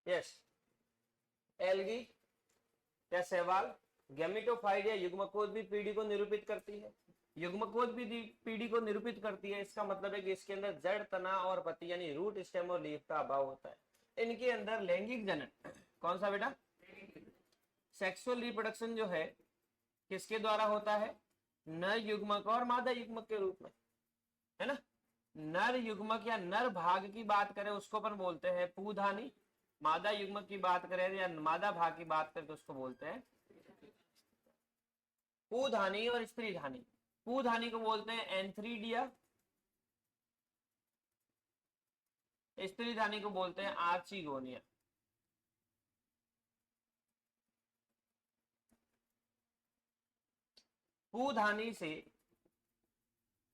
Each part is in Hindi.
यस, एल्गी या शैवाल गैमेटोफाइट या युग्मकोद्भिद पीढ़ी को निरूपित करती है। युग्मकोद्भिद पीढ़ी को निरूपित करती है, इसका मतलब है कि इसके अंदर जड़, तना और पत्ती यानी रूट, स्टेम और लीफ का अभाव होता है। इनके अंदर लैंगिक जनन, कौन सा बेटा, सेक्सुअल रिप्रोडक्शन जो है किसके द्वारा होता है, नर युग्मक और मादा युग्मक के रूप में, है ना। नर युग्मक या नर भाग की बात करें उसको अपन बोलते हैं पूधानी, मादा युग्मक की बात करें या मादा भाग की बात करें तो उसको बोलते हैं पूधानी और स्त्रीधानी। पूधानी को बोलते हैं एंथ्रीडिया, स्त्रीधानी को बोलते हैं आर्चिगोनिया। पूधानी से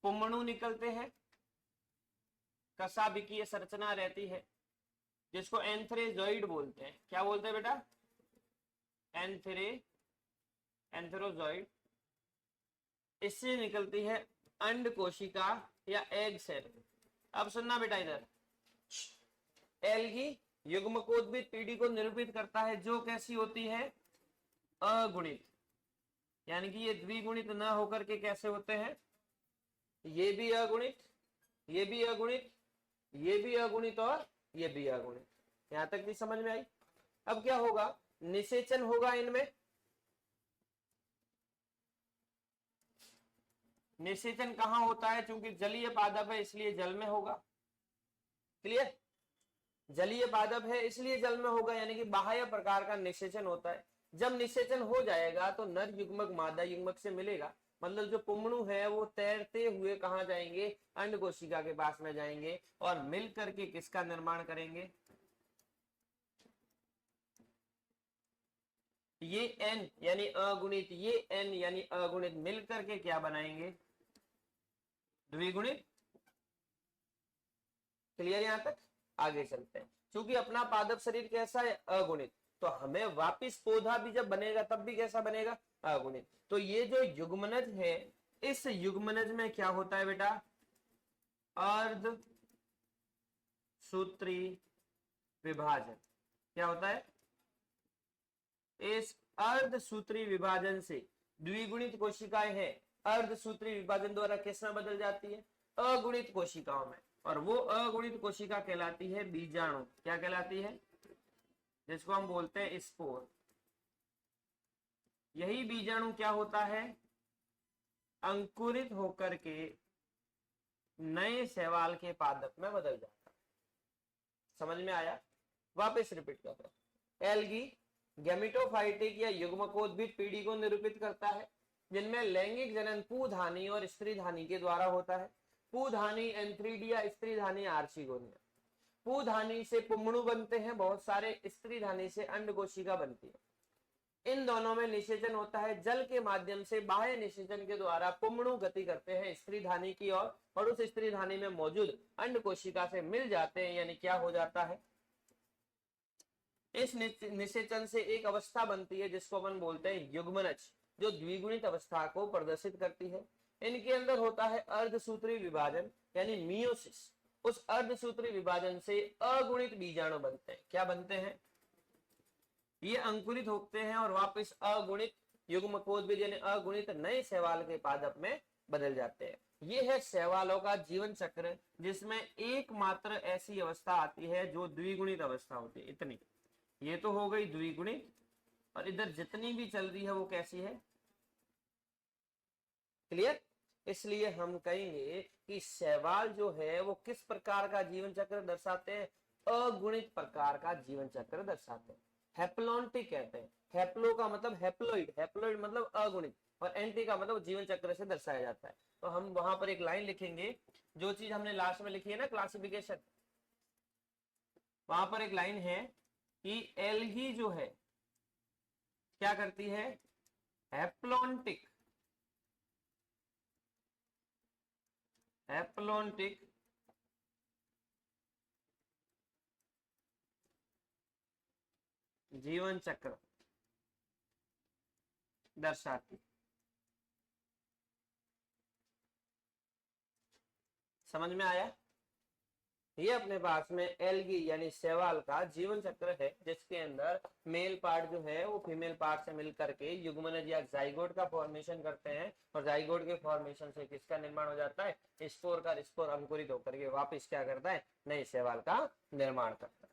पुंमणु निकलते हैं, कशाभिकीय संरचना रहती है जिसको एंथ्रेजोइड बोलते हैं। क्या बोलते हैं बेटा, एंथ्रोजोइड। इससे निकलती है अंड कोशिका या एग सेल। अब सुनना बेटा इधर, एल्गी युग्मकोद्भिद पीढ़ी को निरूपित करता है जो कैसी होती है, अगुणित, यानी कि ये द्विगुणित न होकर के कैसे होते हैं, ये भी अगुणित, ये भी अगुणित, ये भी अगुणित और ये भी अगुणित। यहां तक भी समझ में आई। अब क्या होगा, निषेचन होगा इनमें। निषेचन कहां होता है, चूंकि जलीय पादप है इसलिए जल में होगा। क्लियर, जलीय पादप है इसलिए जल में होगा, यानी कि बाह्य प्रकार का निषेचन होता है। जब निषेचन हो जाएगा तो नर युग्मक मादा युग्मक से मिलेगा, मतलब जो पुंमणु है वो तैरते हुए कहां जाएंगे, अंड कोशिका के पास में जाएंगे और मिल करके किसका निर्माण करेंगे, ये एन यानी अगुणित, ये एन यानी अगुणित मिल करके क्या बनाएंगे, द्विगुणित। क्लियर, यहां तक आगे चलते हैं। क्योंकि अपना पादप शरीर कैसा है, अगुणित, तो हमें वापिस पौधा भी जब बनेगा तब भी कैसा बनेगा, अगुणित। तो ये जो युग्मनज है, इस युग्मनज में क्या होता है बेटा, अर्ध सूत्री विभाजन। क्या होता है, इस अर्ध सूत्री विभाजन से द्विगुणित कोशिकाएं हैं, अर्ध सूत्री विभाजन द्वारा किस में बदल जाती है, अगुणित कोशिकाओं में, और वो अगुणित कोशिका कहलाती है बीजाणु। क्या कहलाती है, जिसको हम बोलते हैं स्पोर। यही बीजाणु क्या होता है, अंकुरित होकर के नए शैवाल के पादप में बदल जाता है। समझ में आया, वापस रिपीट कर रहा हूं। एल्गी गैमेटोफाइटिक या युग्मकोद्भिद पीढ़ी को निरूपित करता है जिनमें लैंगिक जनन पूधानी और स्त्रीधानी के द्वारा होता है। पूधानी एंथ्रीडिया, स्त्रीधानी आर्चिगोनिया। पूधानी से पुंमणु बनते हैं बहुत सारे, स्त्रीधानी से अंड कोशिका बनती है। इन दोनों में निषेचन होता है, जल के माध्यम से बाह्य निषेचन के द्वारा पुंमणु गति करते हैं स्त्रीधानी की ओर, और उस स्त्रीधानी में मौजूद अंड कोशिका से मिल जाते हैं, यानी क्या हो जाता है, इस निषेचन से एक अवस्था बनती है जिसको अपन बोलते हैं युग्मनज, जो द्विगुणित अवस्था को प्रदर्शित करती है। इनके अंदर होता है अर्धसूत्री विभाजन यानी मियोसिस। उस अर्धसूत्री विभाजन से अगुणित बीजाणु बनते हैं। क्या बनते हैं, ये अंकुरित होते हैं और वापस अगुणित युग्मकोद्भिद यानी अगुणित नए शैवाल के पादप में बदल जाते हैं। ये है शैवालों का जीवन चक्र, जिसमें एकमात्र ऐसी अवस्था आती है जो द्विगुणित अवस्था होती है। इतनी, ये तो हो गई द्विगुणित, और इधर जितनी भी चल रही है वो कैसी है, क्लियर। इसलिए हम कहेंगे कि शैवाल जो है वो किस प्रकार का जीवन चक्र दर्शाते हैं, अगुणित प्रकार का जीवन चक्र दर्शाते हैं। हैप्लॉन्टिक कहते हैं। हैप्लो का मतलब हैप्लोइड, हैप्लोइड मतलब अगुणित, और एंटी का मतलब जीवन चक्र से दर्शाया जाता है। तो हम वहां पर एक लाइन लिखेंगे, जो चीज हमने लास्ट में लिखी है ना क्लासिफिकेशन, वहां पर एक लाइन है कि एल्गी जो है क्या करती है, हैप्लॉन्टिक, हैप्लॉन्टिक जीवन चक्र दर्शाती। समझ में आया, ये अपने पास में एल्गी यानी शैवाल का जीवन चक्र है, जिसके अंदर मेल पार्ट जो है वो फीमेल पार्ट से मिल करके युग्मनज या जाइगोट का फॉर्मेशन करते हैं, और जाइगोट के फॉर्मेशन से किसका निर्माण हो जाता है, स्पोर का। स्पोर अंकुरित होकर के वापस क्या करता है, नए शैवाल का निर्माण करता है।